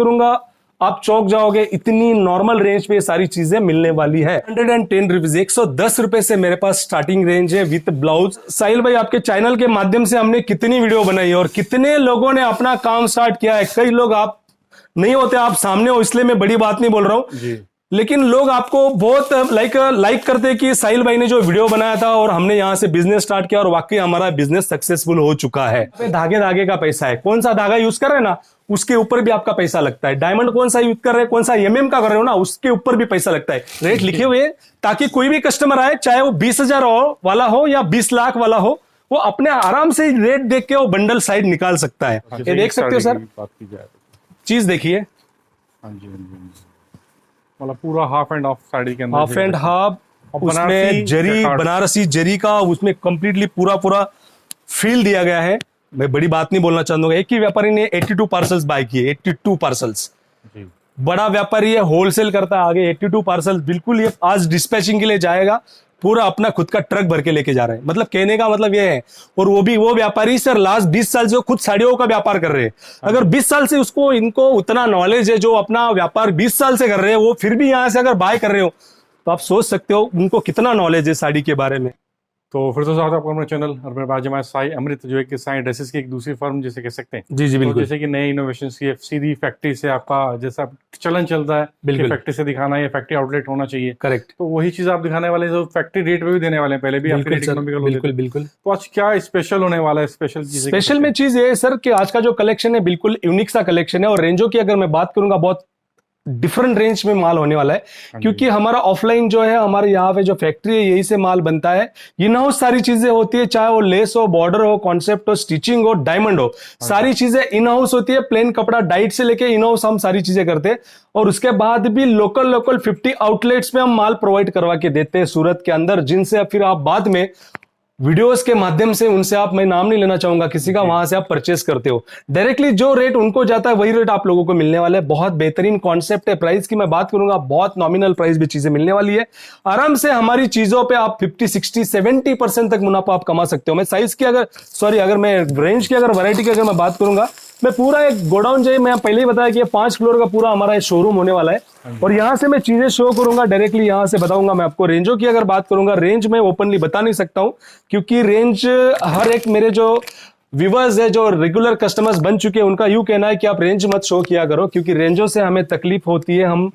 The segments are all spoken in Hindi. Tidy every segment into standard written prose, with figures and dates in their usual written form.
करूंगा आप चौक जाओगे, इतनी नॉर्मल रेंज पे ये सारी चीजें मिलने वाली है। 110 रुपीज, 110 रुपए से मेरे पास स्टार्टिंग रेंज है विद ब्लाउज। साहिल भाई, आपके चैनल के माध्यम से हमने कितनी वीडियो बनाई है और कितने लोगों ने अपना काम स्टार्ट किया है। कई लोग आप नहीं होते, आप सामने हो, इसलिए मैं बड़ी बात नहीं बोल रहा हूं, लेकिन लोग आपको बहुत लाइक करते हैं कि साहिल भाई ने जो वीडियो बनाया था और हमने यहां से बिजनेस स्टार्ट किया और वाकई हमारा बिजनेस सक्सेसफुल हो चुका है। धागे धागे का पैसा है, कौन सा धागा यूज कर रहे हैं ना उसके ऊपर भी आपका पैसा लगता है। डायमंड कौन सा यूज कर रहे हैं, कौन सा एमएम का कर रहे हो ना उसके ऊपर भी पैसा लगता है। रेट लिखे हुए ताकि कोई भी कस्टमर आए, चाहे वो 20,000 वाला हो या 20 लाख वाला हो, वो अपने आराम से रेट देख के वो बंडल साइड निकाल सकता है। ये देख सकते हो सर, चीज देखिए, मतलब पूरा हाफ एंड हाफ साड़ी के अंदर, हाफ एंड हाफ, उसमें जरी, बनारसी जरी का उसमें कंप्लीटली पूरा फील दिया गया है। मैं बड़ी बात नहीं बोलना चाहूंगा, एक ही व्यापारी ने 82 पार्सल्स बाय किए, 82 पार्सल्स। बड़ा व्यापारी है, होलसेल करता है, आगे 82 पार्सल बिल्कुल ये आज डिस्पैचिंग के लिए जाएगा, पूरा अपना खुद का ट्रक भर के लेके जा रहे हैं। मतलब कहने का मतलब ये है, और वो भी वो व्यापारी सर लास्ट 20 साल से खुद साड़ियों का व्यापार कर रहे हैं। अगर 20 साल से उसको इनको उतना नॉलेज है, जो अपना व्यापार 20 साल से कर रहे हैं, वो फिर भी यहां से अगर बाय कर रहे हो तो आप सोच सकते हो उनको कितना नॉलेज है साड़ी के बारे में। तो फिर तो साथ आपको अपना चैनल और मेरे पास हमारे साई अमृत, जो है कि साई ड्रेसेस की एक दूसरी फर्म जैसे कह सकते हैं। जी बिल्कुल। तो जैसे कि नए इनोवेशन की सीधी फैक्ट्री से आपका जैसा चलन चलता है, बिल्कुल फैक्ट्री से दिखाना है, फैक्ट्री आउटलेट होना चाहिए। करेक्ट। तो वही चीज आप दिखाने वाले जो फैक्ट्री रेट पे भी देने वाले हैं, पहले भी बिल्कुल बिल्कुल। तो आज क्या स्पेशल होने वाला है? स्पेशल में चीज ये है सर कि आज का जो कलेक्शन है बिल्कुल यूनिक सा कलेक्शन है, और रेंजों की अगर मैं बात करूंगा बहुत डिफरेंट रेंज में माल होने वाला है, क्योंकि हमारा ऑफलाइन जो है, हमारे यहाँ पे जो फैक्ट्री है यही से माल बनता है। इन हाउस सारी चीजें होती है, चाहे वो लेस हो, बॉर्डर हो, कॉन्सेप्ट हो, स्टिचिंग हो, डायमंड हो, सारी चीजें इन हाउस होती है। प्लेन कपड़ा डाइट से लेके इन हाउस हम सारी चीजें करते हैं, और उसके बाद भी लोकल 50 आउटलेट्स में हम माल प्रोवाइड करवा के देते हैं सूरत के अंदर, जिनसे फिर आप बाद में वीडियोस के माध्यम से उनसे आप, मैं नाम नहीं लेना चाहूंगा किसी का, वहां से आप परचेस करते हो डायरेक्टली। जो रेट उनको जाता है वही रेट आप लोगों को मिलने वाला है। बहुत बेहतरीन कॉन्सेप्ट है। प्राइस की मैं बात करूंगा, बहुत नॉमिनल प्राइस भी चीजें मिलने वाली है। आराम से हमारी चीजों पे आप 50, 60, 70% तक मुनाफा आप कमा सकते हो। मैं साइज की अगर मैं रेंज की वैरायटी की अगर मैं बात करूंगा, मैं पूरा एक गोडाउन जो मैं पहले ही बताया कि 5 फ्लोर का पूरा हमारा शोरूम होने वाला है, और यहां से मैं चीजें शो करूंगा, डायरेक्टली यहां से बताऊंगा मैं आपको। रेंजों की अगर बात करूंगा, रेंज में ओपनली बता नहीं सकता हूं, क्योंकि रेंज हर एक मेरे जो व्यूवर्स है, जो रेगुलर कस्टमर्स बन चुके हैं, उनका यूं कहना है कि आप रेंज मत शो किया करो, क्योंकि रेंजों से हमें तकलीफ होती है। हम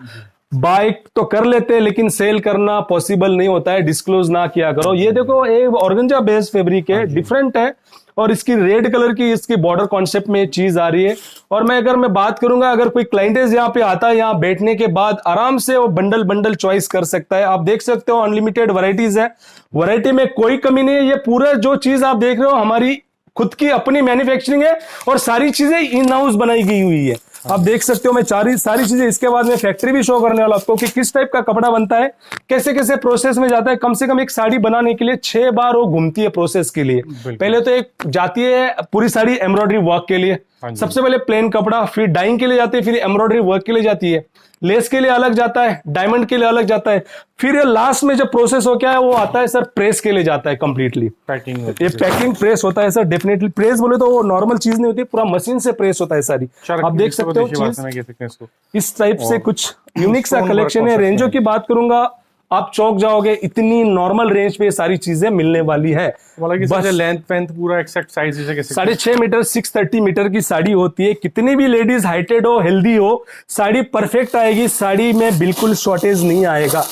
बाइक तो कर लेते हैं लेकिन सेल करना पॉसिबल नहीं होता है, डिस्क्लोज ना किया करो। ये देखो, एक ऑर्गेंजा बेस्ड फैब्रिक है, डिफरेंट है, और इसकी रेड कलर की इसकी बॉर्डर कॉन्सेप्ट में चीज आ रही है। और मैं बात करूंगा, अगर कोई क्लाइंटेज यहाँ पे आता है, यहाँ बैठने के बाद आराम से वो बंडल चॉइस कर सकता है। आप देख सकते हो अनलिमिटेड वैरायटीज है, वैरायटी में कोई कमी नहीं है। ये पूरा जो चीज आप देख रहे हो हमारी खुद की अपनी मैन्युफैक्चरिंग है, और सारी चीजें इन हाउस बनाई गई हुई है। आप देख सकते हो, मैं सारी चीजें इसके बाद में फैक्ट्री भी शो करने वाला आपको कि किस टाइप का कपड़ा बनता है, कैसे कैसे प्रोसेस में जाता है। कम से कम एक साड़ी बनाने के लिए 6 बार वो घूमती है प्रोसेस के लिए। पहले तो एक जाती है पूरी साड़ी एम्ब्रॉयडरी वर्क के लिए, सबसे पहले प्लेन कपड़ा, फिर डाइंग के लिए जाती है, फिर एम्ब्रॉयडरी वर्क के लिए जाती है, लेस के लिए अलग जाता है, डायमंड के लिए अलग जाता है, फिर ये लास्ट में जो प्रोसेस हो क्या है वो आता है सर प्रेस के लिए जाता है कंप्लीटली। ये पैकिंग प्रेस होता है सर। डेफिनेटली प्रेस बोले तो वो नॉर्मल चीज नहीं होती, पूरा मशीन से प्रेस होता है सारी। आप देख सकते हो चीज इस टाइप से कुछ यूनिक सा कलेक्शन है। रेंजों की बात करूंगा, आप चौक जाओगे, इतनी नॉर्मल रेंज पे सारी चीजें मिलने वाली है। बस लेंथ पेंथ पूरा एक्सैक्ट साइज 6.5 मीटर 630 मीटर की साड़ी होती है। कितनी भी लेडीज हाइटेड हो, हेल्दी हो, साड़ी परफेक्ट आएगी। साड़ी में बिल्कुल शॉर्टेज नहीं आएगा।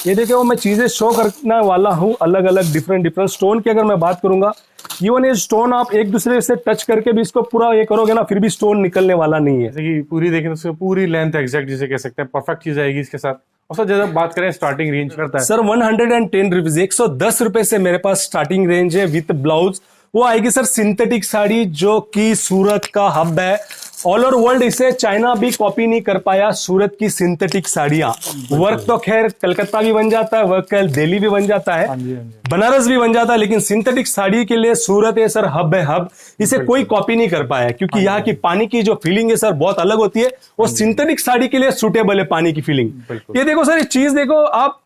ये देखो, मैं चीजें शो करने वाला हूँ अलग अलग डिफरेंट स्टोन की अगर मैं बात करूंगा, इवन ये स्टोन आप एक दूसरे से टच करके भी इसको पूरा ये करोगे ना, फिर भी स्टोन निकलने वाला नहीं है। जैसे कि पूरी देखें तो पूरी लेंथ एक्जैक्ट जिसे कह सकते हैं, परफेक्ट चीज आएगी इसके साथ। और सर जब बात करें स्टार्टिंग रेंज करता है सर 110 रुपीज, 110 रुपए से मेरे पास स्टार्टिंग रेंज है विथ ब्लाउज। वो आएगी सर सिंथेटिक साड़ी, जो कि सूरत का हब है। ऑल ओवर वर्ल्ड इसे चाइना भी कॉपी नहीं कर पाया, सूरत की सिंथेटिक साड़ियां। वर्क तो खैर कलकत्ता भी बन जाता है, वर्क दिल्ली भी बन जाता है, बनारस भी बन जाता है, लेकिन सिंथेटिक साड़ी के लिए सूरत है सर, हब है हब। इसे कोई कॉपी नहीं कर पाया, क्योंकि यहाँ की पानी की जो फीलिंग है सर बहुत अलग होती है। वो सिंथेटिक साड़ी के लिए सुटेबल है पानी की फीलिंग। ये देखो सर, ये चीज देखो आप,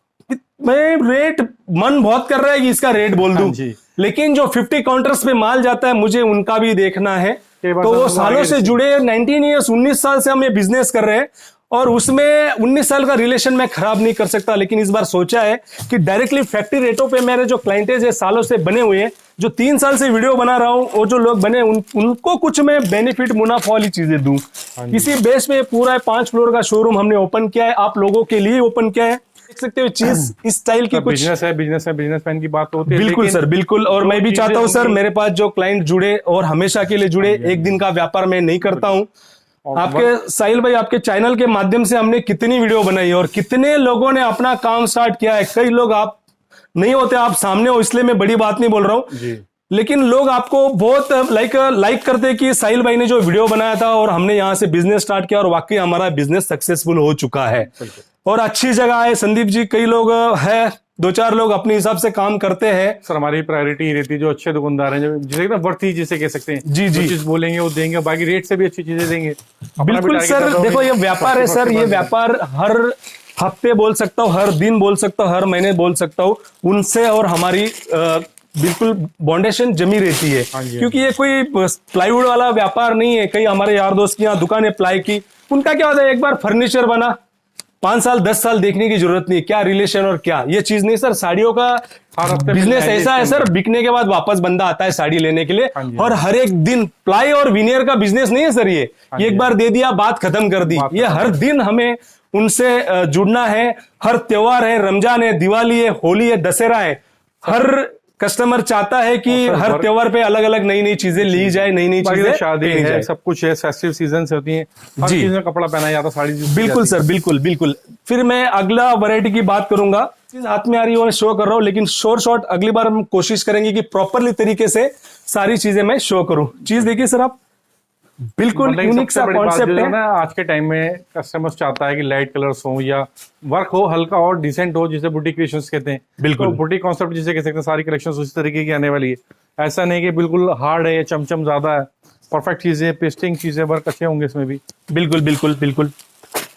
मैं रेट मन बहुत कर रहा है कि इसका रेट बोल दूं, लेकिन जो 50 काउंटर्स पे माल जाता है मुझे उनका भी देखना है। तो वो सालों से जुड़े 19 ईयर्स 19 साल से हम ये बिजनेस कर रहे हैं और उसमें 19 साल का रिलेशन मैं खराब नहीं कर सकता, लेकिन इस बार सोचा है कि डायरेक्टली फैक्ट्री रेटों पे मेरे जो क्लाइंटेज है सालों से बने हुए हैं, जो 3 साल से वीडियो बना रहा हूं, वो जो लोग बने उनको कुछ मैं बेनिफिट मुनाफा वाली चीजें दूं। इसी बेस में पूरा 5 फ्लोर का शोरूम हमने ओपन किया है, आप लोगों के लिए ओपन किया है। देख सकते हो चीज इस स्टाइल की कुछ बिजनेसमैन की बात होती है। बिल्कुल सर, बिल्कुल। और मैं भी चाहता हूं सर मेरे पास जो क्लाइंट जुड़े और हमेशा के लिए जुड़े, एक दिन का व्यापार मैं नहीं करता हूं। आपके साहिल भाई, आपके चैनल के माध्यम से हमने कितनी वीडियो बनाई और कितने लोगों ने अपना काम स्टार्ट किया है। कई लोग आप नहीं होते, आप सामने हो, इसलिए मैं बड़ी बात नहीं बोल रहा हूं, लेकिन लोग आपको बहुत लाइक करते कि साहिल भाई ने जो वीडियो बनाया था और हमने यहां से बिजनेस स्टार्ट किया और वाकई हमारा बिजनेस सक्सेसफुल हो चुका है और अच्छी जगह है। संदीप जी, कई लोग है, 2-4 लोग अपने हिसाब से काम करते हैं। सर हमारी प्रायोरिटी रहती है जो अच्छे दुकानदार हैं, जिसे ना वर्थ ही जिसे कह सकते हैं, जी जी, चीज बोलेंगे वो देंगे, बाकी रेट से भी अच्छी चीजें देंगे। बिल्कुल सर, देखो ये व्यापार है सर, ये व्यापार हर हफ्ते बोल सकता हूँ, हर दिन बोल सकता हूँ, हर महीने बोल सकता हूँ, उनसे और हमारी बिल्कुल बाउंडेशन जमी रहती है। क्योंकि ये कोई प्लाईवुड वाला व्यापार नहीं है। कई हमारे यार दोस्त की यहाँ दुकान है प्लाई की, उनका क्या होता है, एक बार फर्नीचर बना 5 साल 10 साल देखने की जरूरत नहीं, क्या रिलेशन और क्या, ये चीज नहीं सर। साड़ियों का बिजनेस ऐसा है सर, बिकने के बाद वापस बंदा आता है साड़ी लेने के लिए, और हर एक दिन प्लाई और विनियर का बिजनेस नहीं है सर ये एक बार दे दिया बात खत्म कर दी। ये हर दिन हमें उनसे जुड़ना है। हर त्योहार है, रमजान है, दिवाली है, होली है, दशहरा है, हर कस्टमर चाहता है कि हर त्योहार पे अलग अलग नई नई चीजें ली जाए, नई नई चीजें, शादी है, सब कुछ है, फेस्टिव सीजन से होती है, हर चीज में कपड़ा पहना जाता, साड़ी बिल्कुल सर, बिल्कुल बिल्कुल। फिर मैं अगला वैरायटी की बात करूंगा, चीज हाथ में आ रही है मैं शो कर रहा हूँ, लेकिन शॉर्ट अगली बार हम कोशिश करेंगे कि प्रॉपरली तरीके से सारी चीजें मैं शो करूं। चीज देखिए सर, आप बिल्कुल यूनिक सा कॉन्सेप्ट है ना। आज के टाइम में कस्टमर्स चाहता है कि लाइट कलर्स हो या वर्क हो हल्का और डिसेंट हो, जिसे बुटीक क्रिएशंस कहते हैं। बिल्कुल, तो बुटीक कॉन्सेप्ट जिसे कह सकते हैं, सारी कलेक्शन उसी तरीके की आने वाली है। ऐसा नहीं कि बिल्कुल हार्ड है या चमचम ज्यादा है, परफेक्ट चीजें, पेस्टिंग चीजें, वर्क अच्छे होंगे इसमें भी। बिल्कुल बिल्कुल बिल्कुल।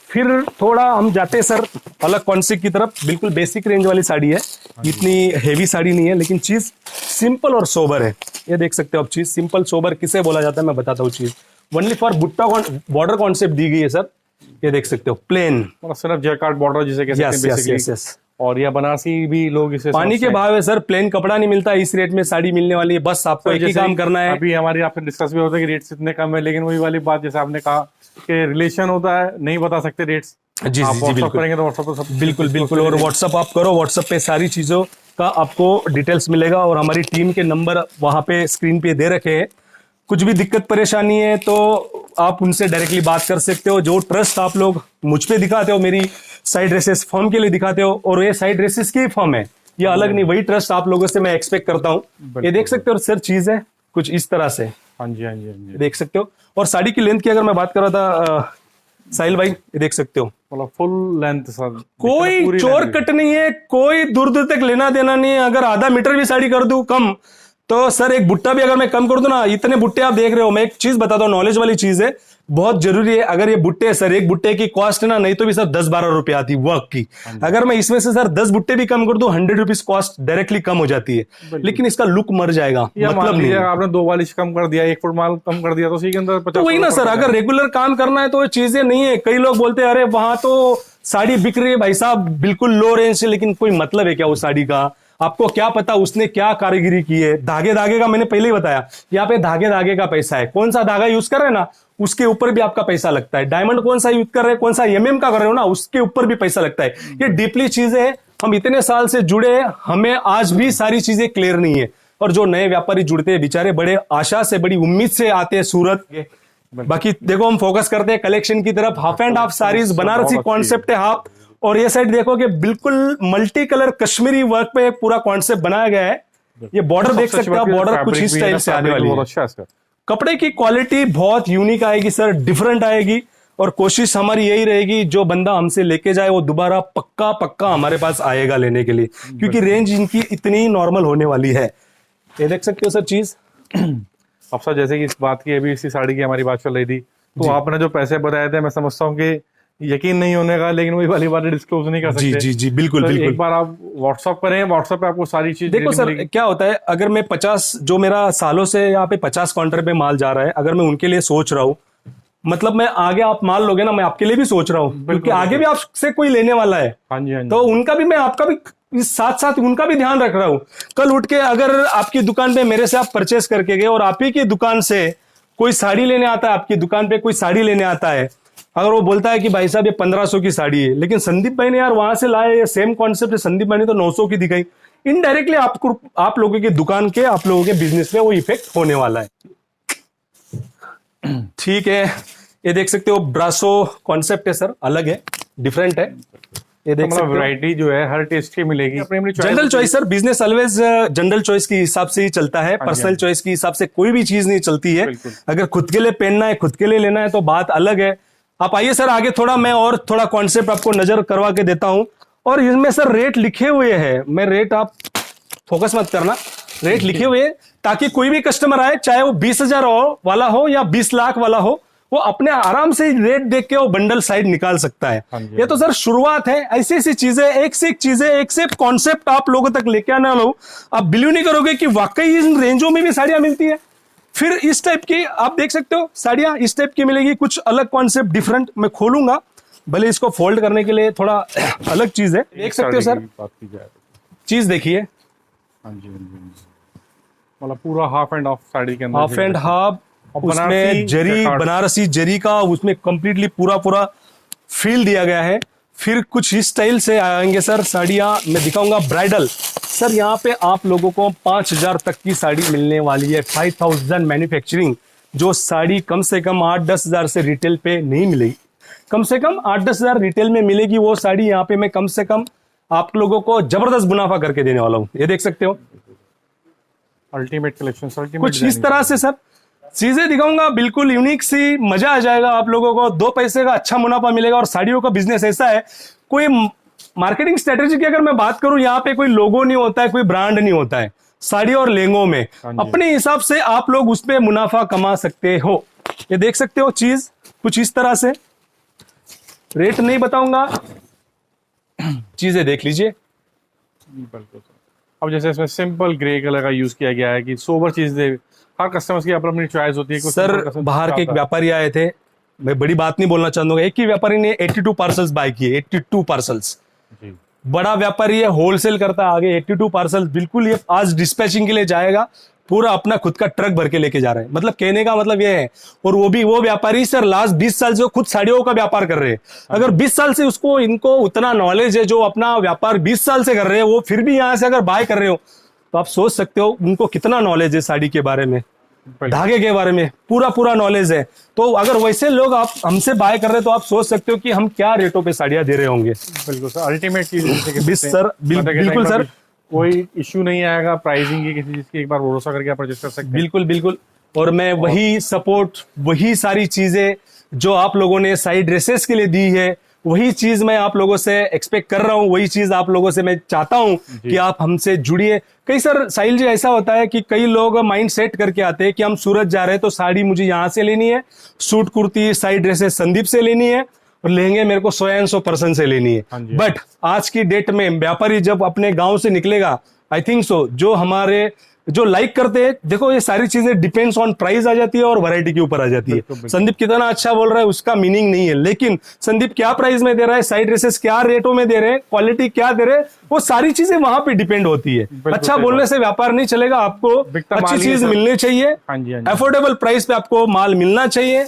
फिर थोड़ा हम जाते हैं सर अलग कॉन्सेप्ट की तरफ। बिल्कुल बेसिक रेंज वाली साड़ी है, इतनी हेवी साड़ी नहीं है, लेकिन चीज सिंपल और सोबर है। ये देख सकते हो आप, चीज सिंपल सोबर किसे बोला जाता है मैं बताता हूँ। चीज ओनली फॉर बुट्टा बॉर्डर कॉन्सेप्ट दी गई है सर। ये देख सकते हो प्लेन, सिर्फ जैकार्ड बॉर्डर जिसे कहते हैं बेसिकली, और या बनारसी भी लोग इसे पानी के भाव है सर, प्लेन कपड़ा नहीं मिलता, इस रेट में साड़ी मिलने वाली है। बस आपको एक ही काम करना है। अभी हमारी आपसे डिस्कस भी होता है कि रेट्स इतने कम है, लेकिन वही वाली बात जैसे आपने कहा कि रिलेशन होता है, नहीं बता सकते रेट्स। जी जी जी, बिल्कुल करेंगे तो व्हाट्सएप तो सब बिल्कुल बिल्कुल। और व्हाट्सएप आप करो, व्हाट्सएप पे सारी चीजों का आपको डिटेल्स मिलेगा, और हमारी टीम के नंबर वहां पे स्क्रीन पे दे रखे हैं। कुछ भी दिक्कत परेशानी है तो आप उनसे डायरेक्टली बात कर सकते हो। जो ट्रस्ट आप लोग मुझ पे दिखाते हो, मेरी साइड ड्रेसेस फॉर्म के लिए दिखाते हो, और ये साइड ड्रेसेस की फॉर्म है, ये अलग नहीं, वही ट्रस्ट आप लोगों से मैं एक्सपेक्ट करता हूँ। ये देख सकते हो सर, चीज है कुछ इस तरह से। हाँ जी हाँ जी, देख सकते हो। और साड़ी की लेंथ की अगर मैं बात कर रहा था साहिल भाई, ये देख सकते हो, मतलब फुल लेंथ सर, कोई चोर कट नहीं है, कोई दूर दूर तक लेना देना नहीं है। अगर आधा मीटर भी साड़ी कर दूं कम, तो सर एक बुट्टा भी अगर मैं कम कर दूं ना, इतने बुट्टे आप देख रहे हो, मैं एक चीज बताता हूँ, नॉलेज वाली चीज है, बहुत जरूरी है। अगर ये बुट्टे सर, एक बुट्टे की कॉस्ट है ना, नहीं तो भी सर 10-12 रुपए आती वर्क की। अगर मैं इसमें से सर 10 बुट्टे भी कम कर दूं, 100 रुपीज कॉस्ट डायरेक्टली कम हो जाती है, लेकिन इसका लुक मर जाएगा। मतलब नहीं, आपने 2 वालिश कम कर दिया, 1 फुट माल कम कर दिया, तो उसी के अंदर 50। तो वही ना सर, अगर रेगुलर काम करना है तो चीजें नहीं है। कई लोग बोलते हैं अरे वहां तो साड़ी बिक रही है भाई साहब बिल्कुल लो रेंज से, लेकिन कोई मतलब है क्या उस साड़ी का? आपको क्या पता उसने क्या कारीगरी की है। धागे का मैंने पहले ही बताया, यहाँ पे धागे का पैसा है। कौन सा धागा यूज कर रहे हैं ना, उसके ऊपर भी आपका पैसा लगता है। डायमंड कौन सा यूज कर रहे हैं, कौन सा एमएम का कर रहे हो ना, उसके ऊपर भी पैसा लगता है। ये डीपली चीजें है, हम इतने साल से जुड़े हैं, हमें आज भी सारी चीजें क्लियर नहीं है। और जो नए व्यापारी जुड़ते हैं बेचारे बड़े आशा से, बड़ी उम्मीद से आते हैं सूरत। बाकी देखो हम फोकस करते हैं कलेक्शन की तरफ। Half and half saris, Banarasi concept है हाफ, और ये साइड देखो कि बिल्कुल मल्टी कलर कश्मीरी वर्क पे पूरा कॉन्सेप्ट बनाया गया है। ये बॉर्डर देख सकते हो, बॉर्डर कुछ इस टाइप से आने वाली है। कपड़े की क्वालिटी बहुत यूनिक आएगी सर, डिफरेंट आएगी, और कोशिश हमारी यही रहेगी जो बंदा हमसे लेके जाए वो दोबारा पक्का हमारे पास आएगा लेने के लिए, क्योंकि रेंज इनकी इतनी नॉर्मल होने वाली है। ये देख सकते हो सर चीज। अब सर जैसे कि इस बात की, अभी इसी साड़ी की हमारी बात चल रही थी, तो आपने जो पैसे बताए थे, मैं समझता हूँ कि यकीन नहीं होने का, लेकिन वही वाली बात डिस्क्लोज नहीं कर जी सकते। जी जी बिल्कुल तो बिल्कुल। एक बार आप व्हाट्सअप करें, व्हाट्सअप पे आपको सारी चीज देखो सर क्या होता है, अगर मैं 50 जो मेरा सालों से यहाँ पे 50 काउंटर पे माल जा रहा है, अगर मैं उनके लिए सोच रहा हूँ, मतलब मैं आगे आप माल लोगे ना, मैं आपके लिए भी सोच रहा हूँ, क्योंकि आगे भी आपसे कोई लेने वाला है, हाँ जी हाँ जी। तो उनका भी मैं आपका भी इस साथ साथ उनका भी ध्यान रख रहा हूँ। कल उठ के अगर आपकी दुकान पे मेरे से आप परचेस करके गए और आप ही की दुकान से कोई साड़ी लेने आता है, आपकी दुकान पे कोई साड़ी लेने आता है, अगर वो बोलता है कि भाई साहब ये 1500 की साड़ी है, लेकिन संदीप भाई ने यार वहां से लाए, ये सेम कॉन्सेप्ट है, संदीप भाई ने तो 900 की दिखाई, इनडायरेक्टली आपको आप लोगों की दुकान के आप लोगों के बिजनेस में वो इफेक्ट होने वाला है। ठीक है, ये देख सकते हो ब्रासो कॉन्सेप्ट है सर, अलग है, डिफरेंट है, ये देख सकते हो। वैरायटी जो है हर टेस्ट की मिलेगी, अपनी अपनी general choice sir, business always general choice के हिसाब से ही चलता है, पर्सनल चॉइस के हिसाब से कोई भी चीज नहीं चलती है। अगर खुद के लिए पहनना है, खुद के लिए लेना है तो बात अलग है। आप आइए सर आगे थोड़ा, मैं और थोड़ा कॉन्सेप्ट आपको नजर करवा के देता हूं। और इसमें सर रेट लिखे हुए हैं, मैं रेट, आप फोकस मत करना, रेट लिखे हुए हैं ताकि कोई भी कस्टमर आए, चाहे वो 20,000 वाला हो या 20 लाख वाला हो, वो अपने आराम से रेट देख के वो बंडल साइड निकाल सकता है। ये तो सर शुरुआत है, ऐसी ऐसी चीजें, एक से एक चीजें, एक से एक कॉन्सेप्ट आप लोगों तक लेके आने वाला हूं। आप बिलीव नहीं करोगे कि वाकई इन रेंजों में भी साड़ियां मिलती है। फिर इस टाइप की आप देख सकते हो साड़ियां, इस टाइप की मिलेगी, कुछ अलग कॉन्सेप्ट डिफरेंट मैं खोलूंगा, भले इसको फोल्ड करने के लिए थोड़ा अलग चीज है, देख सकते हो सर, चीज देखिए, मतलब पूरा हाफ एंड हाफ साड़ी के अंदर, हाफ एंड हाफ, उसमें जरी, बनारसी जरी का उसमें कंप्लीटली पूरा पूरा फील दिया गया है। फिर कुछ इस स्टाइल से आएंगे सर साड़ियां, मैं दिखाऊंगा ब्राइडल। सर यहाँ पे आप लोगों को 5,000 तक की साड़ी मिलने वाली है, 5,000 मैन्युफैक्चरिंग, जो साड़ी कम से कम 8-10 हजार से रिटेल पे नहीं मिलेगी, कम से कम 8-10 हजार रिटेल में मिलेगी वो साड़ी, यहाँ पे मैं कम से कम आप लोगों को जबरदस्त मुनाफा करके देने वाला हूँ। ये देख सकते हो अल्टीमेट कलेक्शन, कुछ इस तरह से सर चीजें दिखाऊंगा, बिल्कुल यूनिक सी, मजा आ जाएगा आप लोगों को, 2 पैसे का अच्छा मुनाफा मिलेगा। और साड़ियों का बिजनेस ऐसा है, कोई मार्केटिंग स्ट्रेटेजी की अगर मैं बात करूं, यहाँ पे कोई लोगो नहीं होता है, कोई ब्रांड नहीं होता है, साड़ी और लहंगों में अपने हिसाब से आप लोग उसमें मुनाफा कमा सकते हो। ये देख सकते हो चीज कुछ इस तरह से, रेट नहीं बताऊंगा, चीजें देख लीजिए। अब जैसे इसमें सिंपल ग्रे कलर का यूज किया गया है कि सोबर चीजें, हर कस्टमर की अपनी चॉइस होती है। सर बाहर के एक व्यापारी आए थे, मैं बड़ी बात नहीं बोलना चाहूंगा, एक ही व्यापारी ने 82 पार्सल्स बाय किए, 82 पार्सल्स, बड़ा व्यापारी है, होलसेल करता है, आगे 82 पार्सल बिल्कुल ये आज डिस्पैचिंग के लिए जाएगा, पूरा अपना खुद का ट्रक भर के लेके जा रहे हैं, मतलब कहने का मतलब ये है। और वो भी वो व्यापारी सर लास्ट 20 साल से खुद साड़ियों का व्यापार कर रहे हैं। अगर 20 साल से उसको इनको उतना नॉलेज है, जो अपना व्यापार 20 साल से कर रहे हैं, वो फिर भी यहां से अगर बाय कर रहे हो, तो आप सोच सकते हो उनको कितना नॉलेज है साड़ी के बारे में, धागे के बारे में पूरा नॉलेज है। तो अगर वैसे लोग आप हमसे बाय कर रहे हैं, तो आप सोच सकते हो कि हम क्या रेटों पे साड़ियां दे रहे होंगे। बिल्कुल सर, अल्टीमेट चीज सर बिल्कुल सर, कोई इश्यू नहीं आएगा प्राइसिंग की, किसी चीज की एक बार भरोसा करके आप परचेस कर सकते हैं। बिल्कुल बिल्कुल। और मैं वही सपोर्ट, वही सारी चीजें जो आप लोगों ने साइड ड्रेसेस के लिए दी है, वही चीज मैं आप लोगों से एक्सपेक्ट कर रहा हूं, वही चीज आप लोगों से मैं चाहता हूं कि आप हमसे जुड़िए। कई सर साहिल जी ऐसा होता है कि कई लोग माइंड सेट करके आते हैं कि हम सूरत जा रहे हैं तो साड़ी मुझे यहां से लेनी है, suit kurti side dresses Sandeep से लेनी है, और लहंगे मेरे को 100% से लेनी है। बट आज की डेट में व्यापारी जब अपने गांव से निकलेगा, आई थिंक सो जो हमारे जो लाइक करते हैं, देखो ये सारी चीजें डिपेंड्स ऑन प्राइस आ जाती है और वैरायटी के ऊपर आ जाती है। संदीप कितना अच्छा बोल रहा है उसका मीनिंग नहीं है, लेकिन संदीप क्या प्राइस में दे रहा है, साइड ड्रेसेस क्या रेटों में दे रहे हैं, क्वालिटी क्या दे रहे हैं, वो सारी चीजें वहां पे डिपेंड होती है। अच्छा बोलने से व्यापार नहीं चलेगा, आपको अच्छी चीज मिलनी चाहिए, अफोर्डेबल प्राइस पे आपको माल मिलना चाहिए,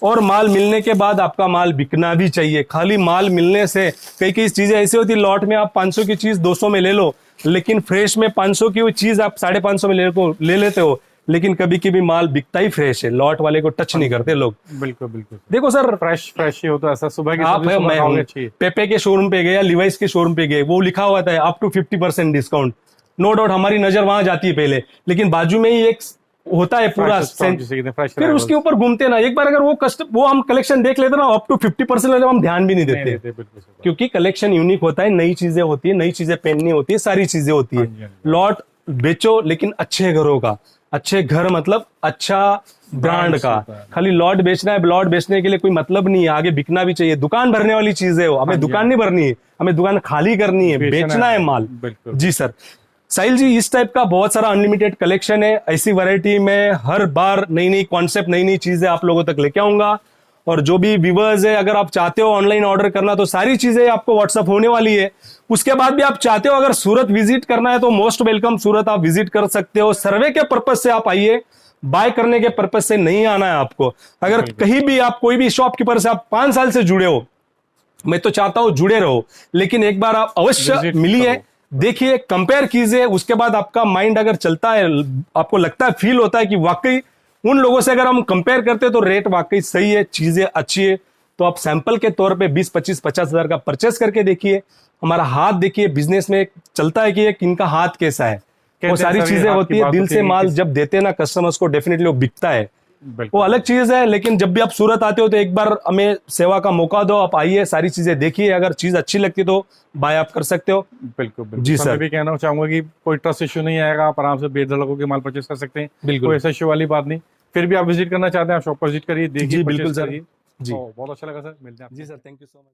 और माल मिलने के बाद आपका माल बिकना भी चाहिए। खाली माल मिलने से कई चीजें ऐसी होती है, लॉट में आप 500 की चीज 200 में ले लो, लेकिन फ्रेश में 500 की वो चीज आप 550 में ले लेते हो, लेकिन कभी कभी माल बिकता ही फ्रेश है, लॉट वाले को टच नहीं करते लोग। बिल्कुल बिल्कुल। देखो सर फ्रेश ही होता है, ऐसा सुबह की आप है, मैं पेपे के शोरूम पे गए या लिवाइस के शोरूम पे गए, वो लिखा हुआ था up to 50% discount, no doubt हमारी नजर वहां जाती है पहले, लेकिन बाजू में ही एक होता है पूरा, फिर उसके ऊपर घूमते ना, एक बार अगर वो हम कलेक्शन देख लेते ना अप टू 50% हम ध्यान भी नहीं देते, क्योंकि कलेक्शन यूनिक होता है, नई चीजें होती है, नई चीजें पहननी होती है, सारी चीजें होती है। लॉट बेचो लेकिन अच्छे घरों का, अच्छे घर मतलब अच्छा ब्रांड का। होता है। खाली लॉट बेचना है, लॉट बेचने के लिए कोई मतलब नहीं है, आगे बिकना भी चाहिए। दुकान भरने वाली चीज है वो, हमें दुकान नहीं भरनी है, हमें दुकान खाली करनी है, बेचना है माल। बिल्कुल। जी सर। साहिल जी, इस टाइप का बहुत सारा अनलिमिटेड कलेक्शन है। ऐसी वैरायटी में हर बार नई नई कॉन्सेप्ट, नई नई चीजें आप लोगों तक लेके आऊंगा। और जो भी व्यूवर्स है, अगर आप चाहते हो ऑनलाइन ऑर्डर करना तो सारी चीजें आपको व्हाट्सअप होने वाली है। उसके बाद भी आप चाहते हो अगर सूरत विजिट करना है तो मोस्ट वेलकम, सूरत आप विजिट कर सकते हो। सर्वे के पर्पज से आप आइए, बाय करने के पर्पज से नहीं आना है आपको। अगर कहीं भी आप कोई भी शॉपकीपर से आप 5 साल से जुड़े हो, मैं तो चाहता हूं जुड़े रहो, लेकिन एक बार आप अवश्य Visit मिलिए, करो। देखिए, कंपेयर कीजिए। उसके बाद आपका माइंड अगर चलता है, आपको लगता है, फील होता है कि वाकई उन लोगों से अगर हम कंपेयर करते हैं तो रेट वाकई सही है, चीजें अच्छी है, तो आप सैंपल के तौर पे 20, 25, 50 हजार का परचेस करके देखिए। हमारा हाथ देखिए, बिजनेस में चलता है कि इनका हाथ कैसा है। वो हैं सारी सर, ये चीजें हाथ होती की है, बात दिल होती से है कि माल जब देते हैं ना कस्टमर्स को, डेफिनेटली वो बिकता है। वो बिल्कुल। अलग चीज है। लेकिन जब भी आप सूरत आते हो तो एक बार हमें सेवा का मौका दो, आप आइए, सारी चीजें देखिए, अगर चीज अच्छी लगती तो बाय आप कर सकते हो। बिल्कुल बिल्कुल। जी तो सर। मैं भी कहना चाहूंगा कि कोई ट्रस्ट इशू नहीं आएगा, आप आराम से बेधड़क होकर माल परचेस कर सकते हैं। बिल्कुल। कोई ऐसा इशू वाली बात नहीं। फिर भी आप विजिट करना चाहते हैं, आप शॉप पर विजिट करिए, देखिए, जी परचेस बिल्कुल सर। करिए। जी तो बहुत अच्छा लगा सर, मिलते हैं आपसे। जी sir, thank you so much.